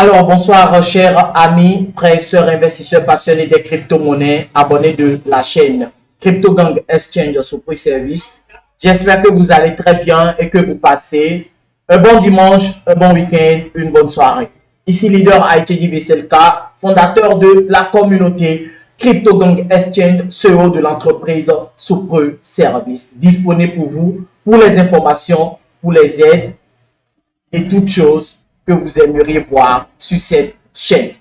Alors, bonsoir, chers amis, frères et sœurs, investisseurs passionnés des crypto-monnaies, abonnés de la chaîne CryptoGang Exchange Support Service. J'espère que vous allez très bien et que vous passez un bon dimanche, un bon week-end, une bonne soirée. Ici, leader ITD Veselka, fondateur de la communauté CryptoGang Exchange, CEO de l'entreprise Support Service, disponible pour vous, pour les informations, pour les aides et toutes choses que vous aimeriez voir sur cette chaîne.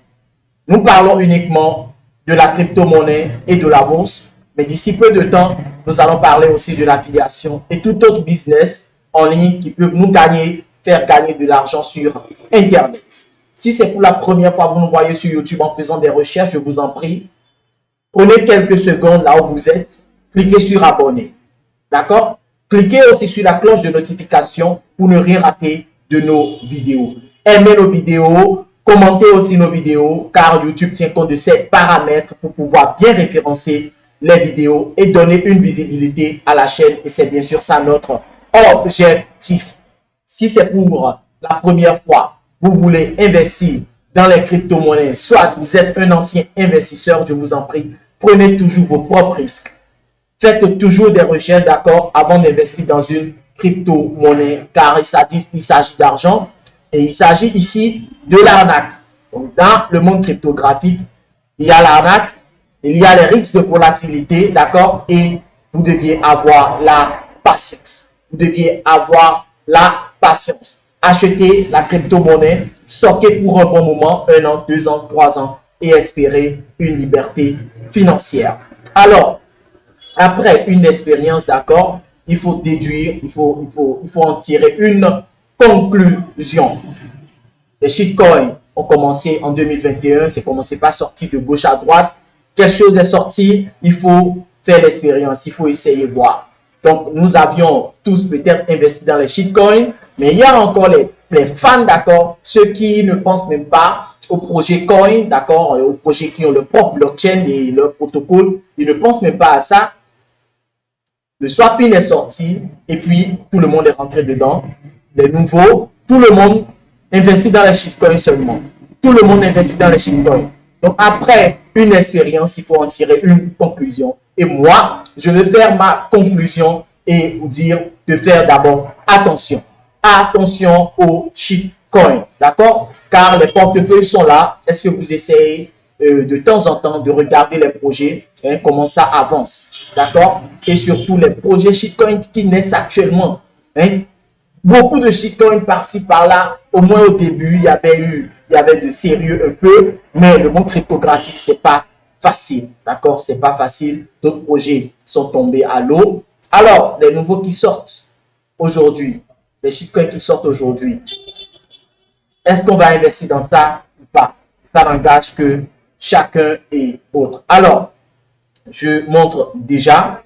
Nous parlons uniquement de la crypto-monnaie et de la bourse, mais d'ici peu de temps, nous allons parler aussi de l'affiliation et tout autre business en ligne qui peuvent nous faire gagner de l'argent sur Internet. Si c'est pour la première fois que vous nous voyez sur YouTube en faisant des recherches, je vous en prie, prenez quelques secondes là où vous êtes, cliquez sur abonner. D'accord? Cliquez aussi sur la cloche de notification pour ne rien rater de nos vidéos. Aimez nos vidéos, commentez aussi nos vidéos car YouTube tient compte de ces paramètres pour pouvoir bien référencer les vidéos et donner une visibilité à la chaîne et c'est bien sûr ça notre objectif. Si c'est pour la première fois, vous voulez investir dans les crypto-monnaies, soit vous êtes un ancien investisseur, je vous en prie, prenez toujours vos propres risques. Faites toujours des recherches, d'accord, avant d'investir dans une crypto-monnaie car il s'agit d'argent. Et il s'agit ici de l'arnaque. Donc, dans le monde cryptographique, il y a l'arnaque, il y a les risques de volatilité, d'accord? Et vous deviez avoir la patience. Vous deviez avoir la patience. Achetez la crypto-monnaie, stockez pour un bon moment, 1 an, 2 ans, 3 ans, et espérez une liberté financière. Alors, après une expérience, d'accord, il faut déduire, il faut en tirer une conclusion. Les shitcoins ont commencé en 2021, c'est commencé pas sorti de gauche à droite. Quelque chose est sorti, il faut faire l'expérience, il faut essayer voir. Donc, nous avions tous peut-être investi dans les shitcoins, mais il y a encore les fans, d'accord, ceux qui ne pensent même pas au projet coin, d'accord, aux projets qui ont le propre blockchain et leur protocole, ils ne pensent même pas à ça. Le swapping est sorti et puis tout le monde est rentré dedans. Les nouveaux, tout le monde investit dans les shitcoins seulement. Tout le monde investit dans les shitcoins. Donc après une expérience, il faut en tirer une conclusion. Et moi, je vais faire ma conclusion et vous dire de faire d'abord attention. Attention aux shitcoins, d'accord? Car les portefeuilles sont là. Est-ce que vous essayez de temps en temps de regarder les projets, comment ça avance, d'accord? Et surtout les projets shitcoin qui naissent actuellement. Beaucoup de shitcoins par-ci par-là, au moins au début, il y avait de sérieux un peu, mais le monde cryptographique, c'est pas facile, d'accord? C'est pas facile. D'autres projets sont tombés à l'eau. Alors, les nouveaux qui sortent aujourd'hui, les shitcoins qui sortent aujourd'hui, est-ce qu'on va investir dans ça ou pas? Ça n'engage que chacun et autre. Alors, je montre déjà.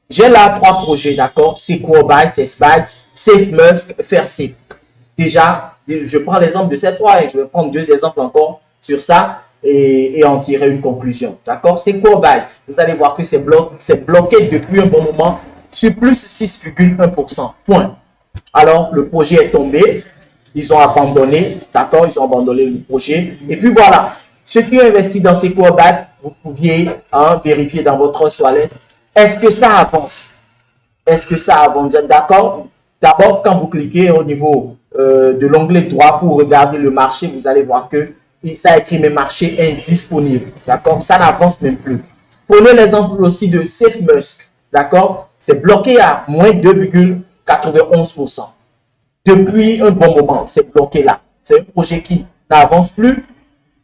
J'ai là 3 projets, d'accord? SecureByte, TestByte, SafeMusk, Fairsafe. Déjà, je prends l'exemple de ces 3 et je vais prendre 2 exemples encore sur ça et en tirer une conclusion, d'accord? SecureByte, vous allez voir que c'est bloqué depuis un bon moment sur plus 6,1%. Point. Alors, le projet est tombé. Ils ont abandonné, d'accord? Ils ont abandonné le projet. Et puis voilà. Ceux qui ont investi dans SecureByte, vous pouviez vérifier dans votre wallet. Est-ce que ça avance? Est-ce que ça avance? D'accord? D'abord, quand vous cliquez au niveau de l'onglet droit pour regarder le marché, vous allez voir que ça a écrit mes marchés indisponibles. D'accord? Ça n'avance même plus. Prenez l'exemple aussi de SafeMusk. D'accord? C'est bloqué à moins 2,91%. Depuis un bon moment, c'est bloqué là. C'est un projet qui n'avance plus.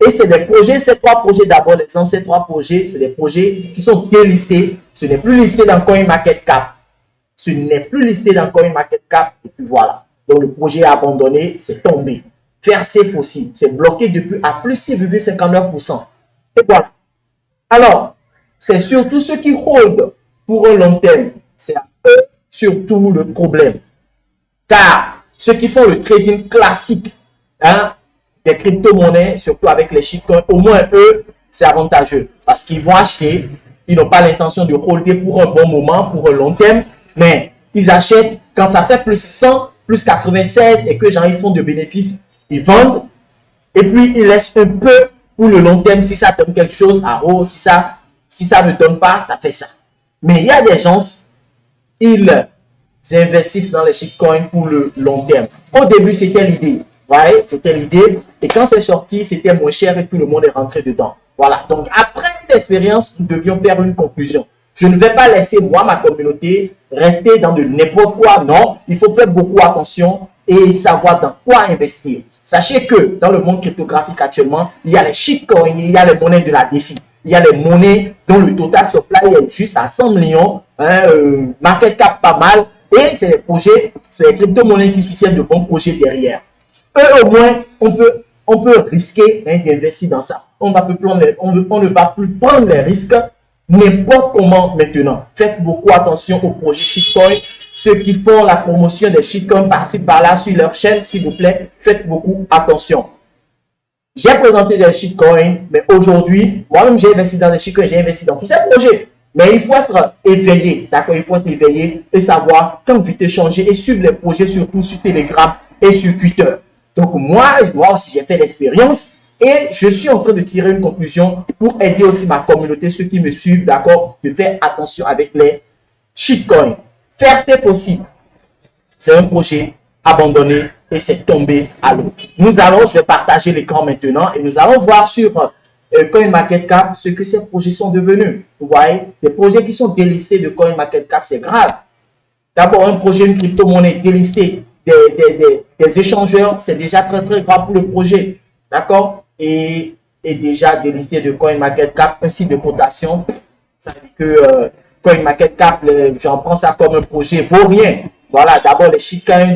Et c'est des projets, ces 3 projets d'abord, l'exemple, ces 3 projets, c'est des projets qui sont délistés. Ce n'est plus listé dans CoinMarketCap. Ce n'est plus listé dans CoinMarketCap. Et puis voilà. Donc le projet est abandonné, c'est tombé. Fairsafe aussi, c'est bloqué depuis à plus 6,59%. Et voilà. Alors, c'est surtout ceux qui hold pour un long terme. C'est à eux surtout le problème. Car ceux qui font le trading classique, des crypto-monnaies, surtout avec les shitcoins, au moins eux, c'est avantageux. Parce qu'ils vont acheter, ils n'ont pas l'intention de holder pour un bon moment, pour un long terme, mais ils achètent quand ça fait plus 100, plus 96 et que genre ils font de bénéfices, ils vendent et puis il laisse un peu pour le long terme. Si ça donne quelque chose, à haut, si ça ne donne pas, ça fait ça. Mais il y a des gens, ils investissent dans les shitcoins pour le long terme. Au début, c'était l'idée. Ouais, c'était l'idée. Et quand c'est sorti, c'était moins cher et tout le monde est rentré dedans. Voilà. Donc, après l'expérience, nous devions faire une conclusion. Je ne vais pas laisser, moi, ma communauté, rester dans de n'importe quoi. Non, il faut faire beaucoup attention et savoir dans quoi investir. Sachez que dans le monde cryptographique actuellement, il y a les shitcoins, il y a les monnaies de la défi. Il y a les monnaies dont le total supply est juste à 100 millions, market cap pas mal. Et c'est les projets, c'est les crypto-monnaies qui soutiennent de bons projets derrière. Eux, au moins, on peut risquer d'investir dans ça. On ne va plus prendre les risques n'importe comment maintenant. Faites beaucoup attention aux projets shitcoin. Ceux qui font la promotion des shitcoins par-ci par-là sur leur chaîne, s'il vous plaît, faites beaucoup attention. J'ai présenté des shitcoins, mais aujourd'hui, moi-même j'ai investi dans des shitcoins, j'ai investi dans tous ces projets. Mais il faut être éveillé, d'accord? Il faut être éveillé et savoir quand vite échanger et suivre les projets, surtout sur Telegram et sur Twitter. Donc moi aussi j'ai fait l'expérience et je suis en train de tirer une conclusion pour aider aussi ma communauté, ceux qui me suivent, d'accord, de faire attention avec les shitcoins. Faire c'est possible. C'est un projet abandonné et c'est tombé à l'eau. Je vais partager l'écran maintenant et nous allons voir sur CoinMarketCap ce que ces projets sont devenus. Vous voyez, les projets qui sont délistés de CoinMarketCap, c'est grave. D'abord, un projet, une crypto-monnaie délistée des échangeurs, c'est déjà très très grave pour le projet. D'accord? Et déjà délisté de CoinMarketCap, un site de cotation. Ça veut dire que CoinMarketCap, j'en prends ça comme un projet, vaut rien. Voilà, d'abord les shitcoins,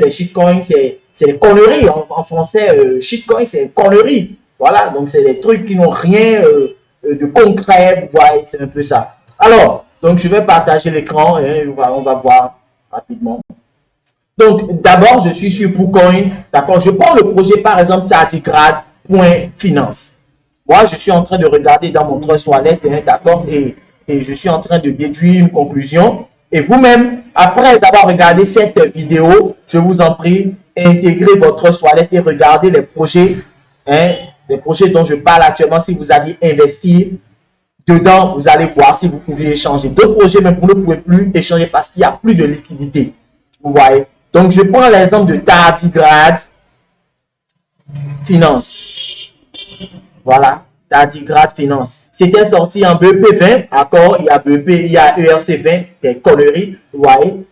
c'est des conneries. En français, shitcoin, c'est conneries. Voilà, donc c'est des trucs qui n'ont rien de concret. Vous voyez, c'est un peu ça. Alors, donc je vais partager l'écran et on va voir rapidement. Donc, d'abord, je suis sur PooCoin. D'accord, je prends le projet, par exemple, tardigrade.finance. Moi, je suis en train de regarder dans mon Trust Wallet, d'accord, et je suis en train de déduire une conclusion. Et vous-même, après avoir regardé cette vidéo, je vous en prie, intégrez votre Trust Wallet et regardez les projets, les projets dont je parle actuellement. Si vous aviez investi dedans, vous allez voir si vous pouvez échanger. D'autres projets, mais vous ne pouvez plus échanger parce qu'il n'y a plus de liquidité. Vous voyez. Donc, je prends l'exemple de Tardigrade Finance. Voilà, Tardigrade Finance. C'était sorti en BEP20, d'accord? Il y a BEP, il y a ERC20, des conneries, vous voyez.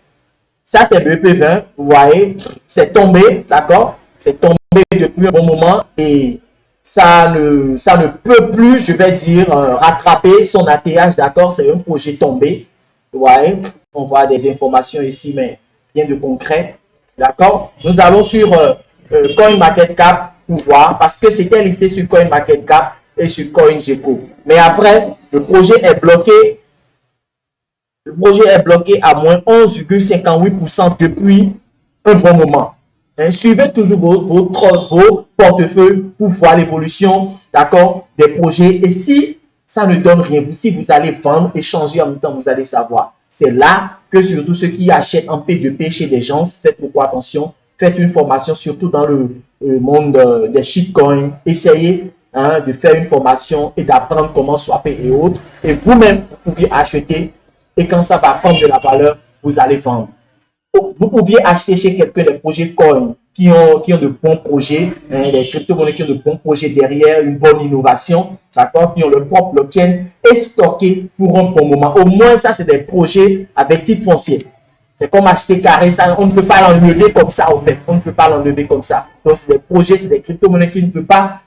Ça, c'est BEP20, vous voyez. C'est tombé, d'accord? C'est tombé depuis un bon moment et ça ne peut plus, je vais dire, rattraper son ATH, d'accord? C'est un projet tombé, vous voyez. On voit des informations ici, mais rien de concret, d'accord? Nous allons sur CoinMarketCap pour voir, parce que c'était listé sur CoinMarketCap et sur CoinGecko. Mais après, le projet est bloqué. Le projet est bloqué à moins 11,58% depuis un bon moment. Suivez toujours vos portefeuilles pour voir l'évolution, d'accord, des projets. Et si ça ne donne rien, si vous allez vendre, échanger en même temps, vous allez savoir. C'est là que surtout ceux qui achètent en P2P chez des gens, faites beaucoup attention. Faites une formation, surtout dans le monde des shitcoins. Essayez de faire une formation et d'apprendre comment swapper et autres. Et vous-même, vous pouvez acheter. Et quand ça va prendre de la valeur, vous allez vendre. Vous pouviez acheter chez quelqu'un des projets coin qui ont de bons projets, les crypto-monnaies qui ont de bons projets derrière, une bonne innovation, d'accord, qui ont leur propre blockchain et stocké pour un bon moment. Au moins, ça, c'est des projets avec titre foncier. C'est comme acheter carré, ça, on ne peut pas l'enlever comme ça, au fait. On ne peut pas l'enlever comme ça. Donc, c'est des projets, c'est des crypto-monnaies qui ne peuvent pas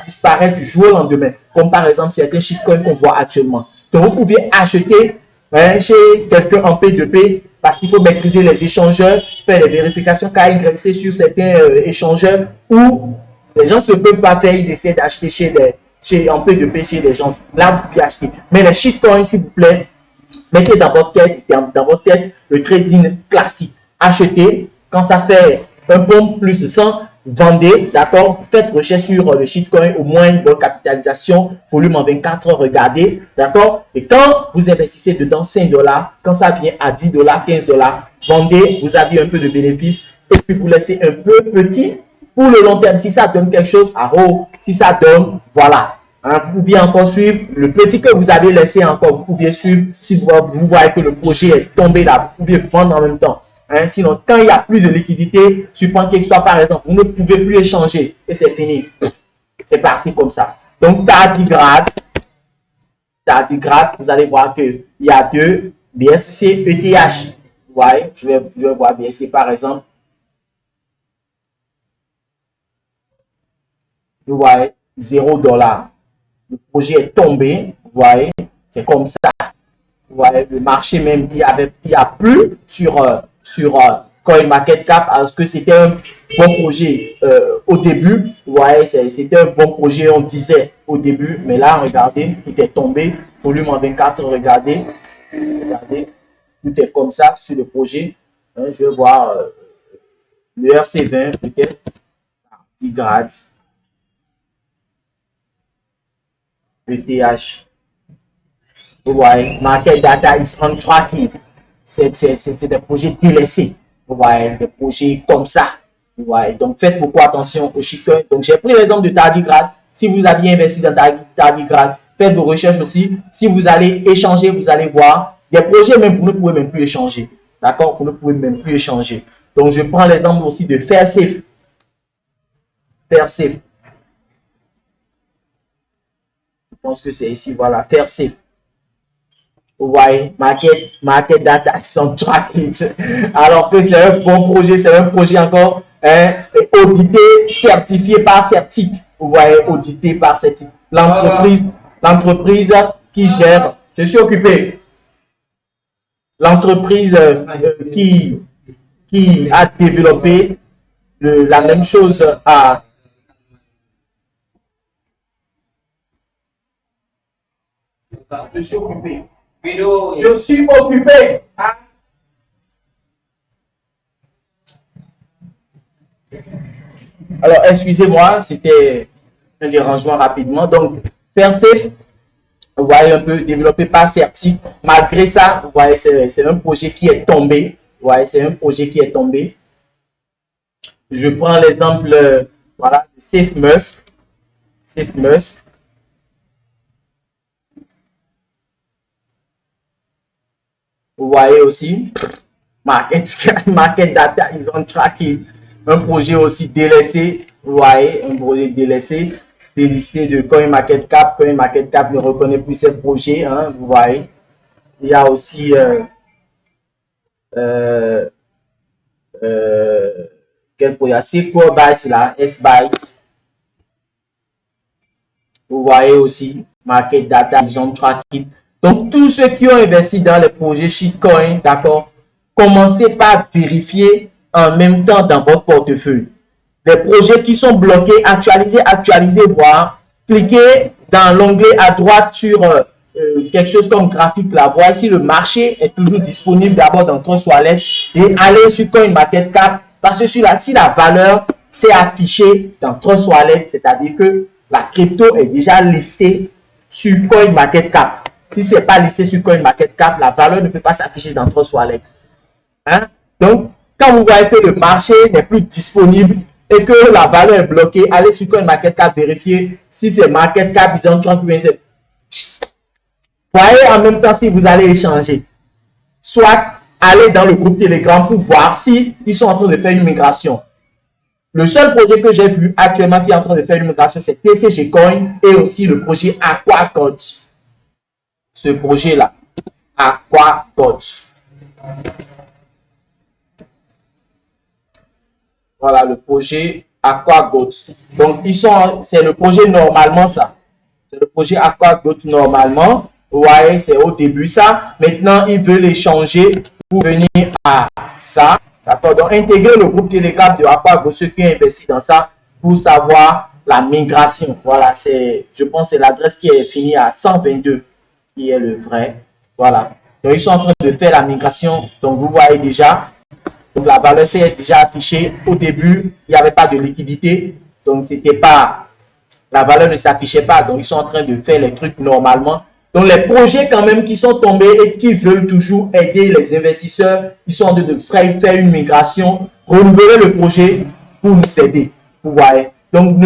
disparaître du jour au lendemain. Comme par exemple, certains shitcoins qu'on voit actuellement. Donc, vous pouvez acheter chez quelqu'un en P2P parce qu'il faut maîtriser les échangeurs, faire les vérifications KYC sur certains échangeurs où les gens ne peuvent pas faire, ils essaient d'acheter en P2P chez les gens. Là, vous pouvez acheter. Mais les shitcoins, s'il vous plaît, mettez dans votre tête le trading classique. Achetez, quand ça fait un bon plus de 100, vendez, d'accord? Faites recherche sur le shitcoin, au moins une bonne capitalisation, volume en 24 heures, regardez, d'accord? Et quand vous investissez dedans 5 $, quand ça vient à 10 $, 15 $, vendez, vous avez un peu de bénéfice et puis vous laissez un peu petit pour le long terme, si ça donne quelque chose, si ça donne, voilà. Hein, vous pouvez encore suivre le petit que vous avez laissé encore. Vous pouvez suivre si vous voyez que le projet est tombé là. Vous pouvez vendre en même temps. Hein, sinon, quand il n'y a plus de liquidité, suppose qu'il soit par exemple, vous ne pouvez plus échanger et c'est fini. C'est parti comme ça. Donc, tardigrade, vous allez voir qu'il y a deux BSC, ETH. Vous voyez, je vais voir BSC par exemple. Vous voyez, $0. Le projet est tombé, vous voyez, c'est comme ça. Vous voyez, le marché même, il n'y a plus sur CoinMarketCap parce que c'était un bon projet au début. Vous voyez, c'était un bon projet, on disait au début, mais là, regardez, tout est tombé. Volume en 24, regardez, tout est comme ça sur le projet. Hein, je vais voir le RC20, peut-être, 10 grades. ETH. Vous voyez, Market Data is on tracking. C'est des projets délaissés. Vous voyez, des projets comme ça. Vous voyez, donc faites beaucoup attention aux shitcoins. Donc j'ai pris l'exemple de Tardigrade. Si vous aviez investi dans Tardigrade, faites vos recherches aussi. Si vous allez échanger, vous allez voir des projets même vous ne pouvez même plus échanger. D'accord? Vous ne pouvez même plus échanger. Donc je prends l'exemple aussi de Fairsafe. Fairsafe. Je pense que c'est ici, voilà, Fairsafe. Vous voyez, market Data sont tracking. Alors que c'est un bon projet, c'est un projet encore audité, certifié par Certic. Vous voyez, audité par Certic. L'entreprise qui gère, je suis occupé. L'entreprise qui a développé la même chose à je suis occupé. Je suis occupé. Alors, excusez-moi, c'était un dérangement rapidement. Donc, Fairsafe, vous voyez un peu développé par Certic. Malgré ça, vous voyez, c'est un projet qui est tombé. Vous voyez, c'est un projet qui est tombé. Je prends l'exemple, voilà, de SafeMusk. SafeMusk. Vous voyez aussi, Market Data is on tracking. Un projet aussi délaissé. Vous voyez, un projet délaissé. Délisté de CoinMarketCap. CoinMarketCap ne reconnaît plus ces projets. Hein, vous voyez. Il y a aussi quel projet? SecureBytes là, S-Bytes. Vous voyez aussi, Market Data is on tracking. Donc, tous ceux qui ont investi dans les projets shitcoin, d'accord, commencez par vérifier en même temps dans votre portefeuille. Les projets qui sont bloqués, actualisez, voir. Cliquez dans l'onglet à droite sur quelque chose comme graphique là. Voici si le marché est toujours disponible d'abord dans Trust Wallet et allez sur CoinMarketCap parce que si la valeur s'est affichée dans Trust Wallet, c'est-à-dire que la crypto est déjà listée sur CoinMarketCap. Si ce n'est pas listé sur CoinMarketCap, la valeur ne peut pas s'afficher dans Trust Wallet. Hein? Donc, quand vous voyez que le marché n'est plus disponible et que la valeur est bloquée, allez sur CoinMarketCap, vérifier si c'est MarketCap, ils ont 30 ou bien c'est. Voyez en même temps si vous allez échanger. Soit allez dans le groupe Telegram pour voir si ils sont en train de faire une migration. Le seul projet que j'ai vu actuellement qui est en train de faire une migration, c'est TCG Coin et aussi le projet AquaCode. Ce projet-là, AquaCode. Voilà le projet AquaGoat. Donc, c'est le projet normalement ça. C'est le projet AquaGoat normalement. Vous voyez, c'est au début ça. Maintenant, ils veulent échanger pour venir à ça. D'accord. Donc, intégrer le groupe Telegram de AquaGoat, ceux qui ont investi dans ça, pour savoir la migration. Voilà, je pense que c'est l'adresse qui est finie à 122, qui est le vrai. Voilà. Donc, ils sont en train de faire la migration. Donc, vous voyez déjà. Donc, la valeur s'est déjà affichée. Au début, il n'y avait pas de liquidité. Donc, c'était pas, la valeur ne s'affichait pas. Donc, ils sont en train de faire les trucs normalement. Donc, les projets quand même qui sont tombés et qui veulent toujours aider les investisseurs, ils sont en train de faire une migration, renouveler le projet pour nous aider. Vous voyez. Donc,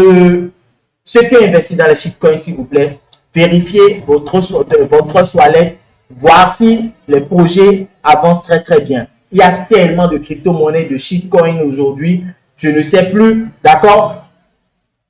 ceux qui investissent dans les shitcoins, s'il vous plaît, vérifiez votre wallet, voir si les projets avancent très très bien. Il y a tellement de crypto-monnaies, de shitcoins aujourd'hui, je ne sais plus, d'accord?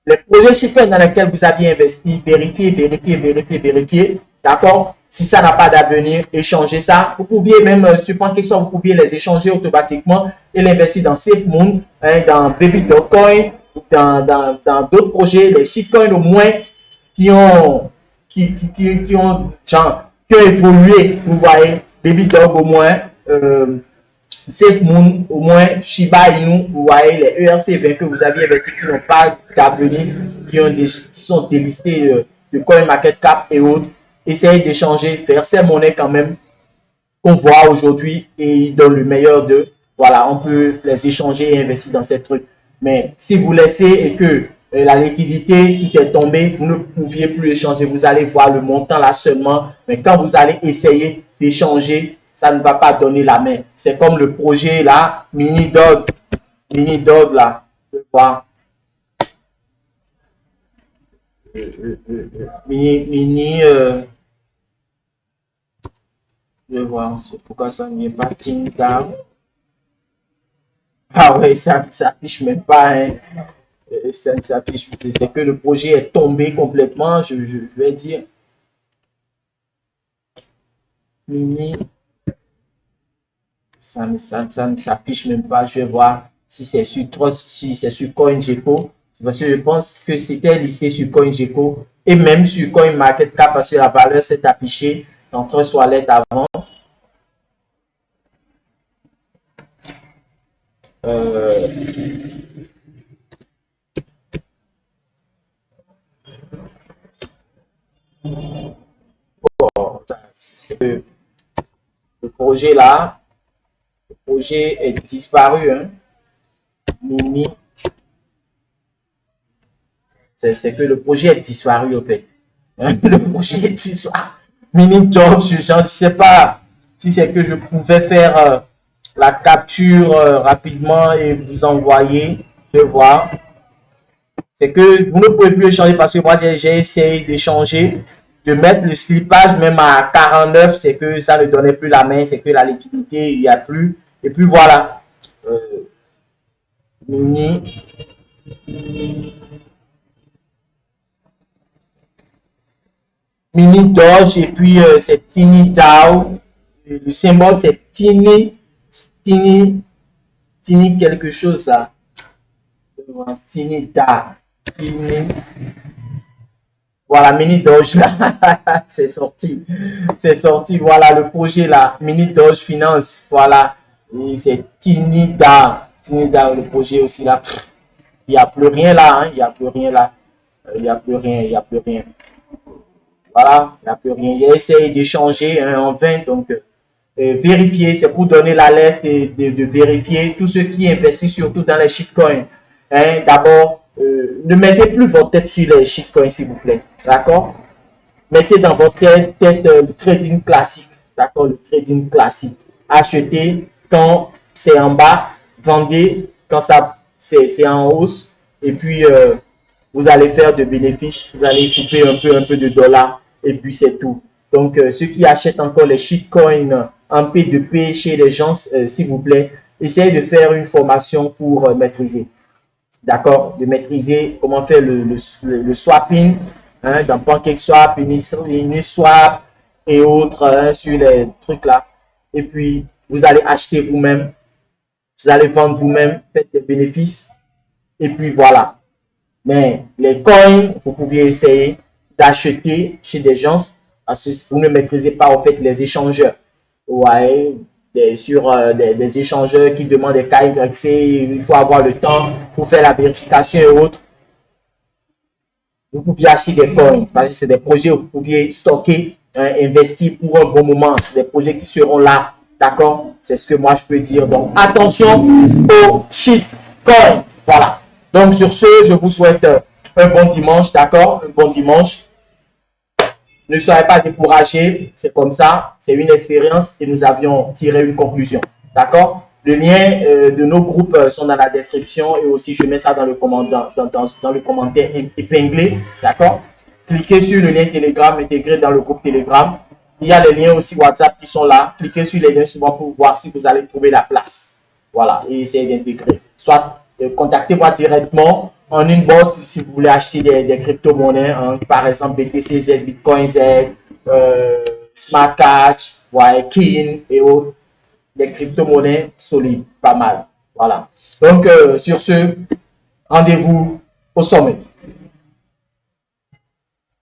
Les projets shitcoins dans lesquels vous aviez investi, vérifiez, d'accord? Si ça n'a pas d'avenir, échangez ça. Vous pouviez même, sur PancakeSwap, vous pouviez les échanger automatiquement et l'investir dans SafeMoon, hein, dans Baby Dogecoin, dans d'autres projets, les shitcoins au moins qui ont évolué, vous voyez, Baby Dog au moins, SafeMoon au moins, Shiba Inu, vous voyez, les ERC20 que vous aviez investis qui n'ont pas d'avenir, qui sont délistés de CoinMarketCap et autres. Essayez d'échanger, faire ces monnaies quand même qu'on voit aujourd'hui et ils donnent le meilleur d'eux. Voilà, on peut les échanger et investir dans ces trucs. Mais si vous laissez et que la liquidité, tout est tombé, vous ne pouviez plus échanger, vous allez voir le montant là seulement. Mais quand vous allez essayer d'échanger, ça ne va pas donner la main. C'est comme le projet là, Minidog là, je vais voir. Je vais voir, c'est pourquoi ça ne vient pas Tinta. Ah ouais, ça ne s'affiche même pas, hein. Ça ne s'affiche, c'est que le projet est tombé complètement, je vais dire. Mini, ça ne s'affiche même pas, je vais voir si c'est sur Trust, si c'est sur CoinGecko, parce que je pense que c'était listé sur CoinGecko et même sur CoinMarketCap parce que la valeur s'est affichée dans Trust Wallet avant. Le projet là, le projet est disparu, hein. Mini, c'est que le projet est disparu au fait. Hein? Le projet est disparu. Mini Job, je ne sais pas si c'est que je pouvais faire la capture rapidement et vous envoyer. Je vais voir. C'est que vous ne pouvez plus échanger parce que moi j'ai essayé d'échanger, de mettre le slippage même à 49, c'est que ça ne donnait plus la main, c'est que la liquidité, il n'y a plus. Et puis voilà. Mini. Mini Doge et puis c'est Tiny Tao. Le symbole c'est Tiny quelque chose là. Tiny Tao. Tiny. Voilà, Mini Doge là. C'est sorti. C'est sorti. Voilà le projet là. Mini Doge Finance. Voilà. Et c'est Tiny Tao. Tiny Tao, le projet aussi là. Il n'y a plus rien là. Hein. Il n'y a plus rien là. Il n'y a plus rien. Il n'y a plus rien. Voilà, il n'y a plus rien. Il a essayé d'échanger en vain. Donc, vérifier, c'est pour donner l'alerte et de vérifier tout ce qui investit surtout dans les shitcoins. Hein, d'abord, ne mettez plus votre tête sur les shitcoins, s'il vous plaît. D'accord? Mettez dans votre tête le trading classique. D'accord? Le trading classique. Achetez quand c'est en bas, vendez quand c'est en hausse. Et puis, vous allez faire de bénéfices, vous allez couper un peu de dollars et puis c'est tout. Donc, ceux qui achètent encore les shitcoins en P2P chez les gens, s'il vous plaît, essayez de faire une formation pour maîtriser. D'accord? De maîtriser comment faire le swapping hein, dans PancakeSwap, Uniswap et autres hein, sur les trucs là. Et puis, vous allez acheter vous-même, vous allez vendre vous-même, faites des bénéfices et puis voilà. Mais les coins, vous pouviez essayer d'acheter chez des gens parce que vous ne maîtrisez pas en fait les échangeurs. Ouais, sur des échangeurs qui demandent des KYC, il faut avoir le temps pour faire la vérification et autres. Vous pouviez acheter des coins parce que c'est des projets où vous pouviez stocker, hein, investir pour un bon moment. C'est des projets qui seront là. D'accord? C'est ce que moi je peux dire. Donc, attention aux shitcoins. Voilà. Donc, sur ce, je vous souhaite un bon dimanche, d'accord? Un bon dimanche. Ne soyez pas découragés, c'est comme ça, c'est une expérience et nous avions tiré une conclusion, d'accord? Le lien de nos groupes sont dans la description et aussi je mets ça dans le commentaire, dans le commentaire épinglé. D'accord? Cliquez sur le lien Telegram intégré dans le groupe Telegram. Il y a les liens aussi WhatsApp qui sont là. Cliquez sur les liens souvent pour voir si vous allez trouver la place. Voilà, et essayez d'intégrer. Soit contactez-moi directement en inbox si vous voulez acheter des crypto-monnaies, hein, par exemple BTC Z, Bitcoin Z, Smart Cash, ouais, Kin et autres, des crypto-monnaies solides, pas mal. Voilà. Donc, sur ce, rendez-vous au sommet.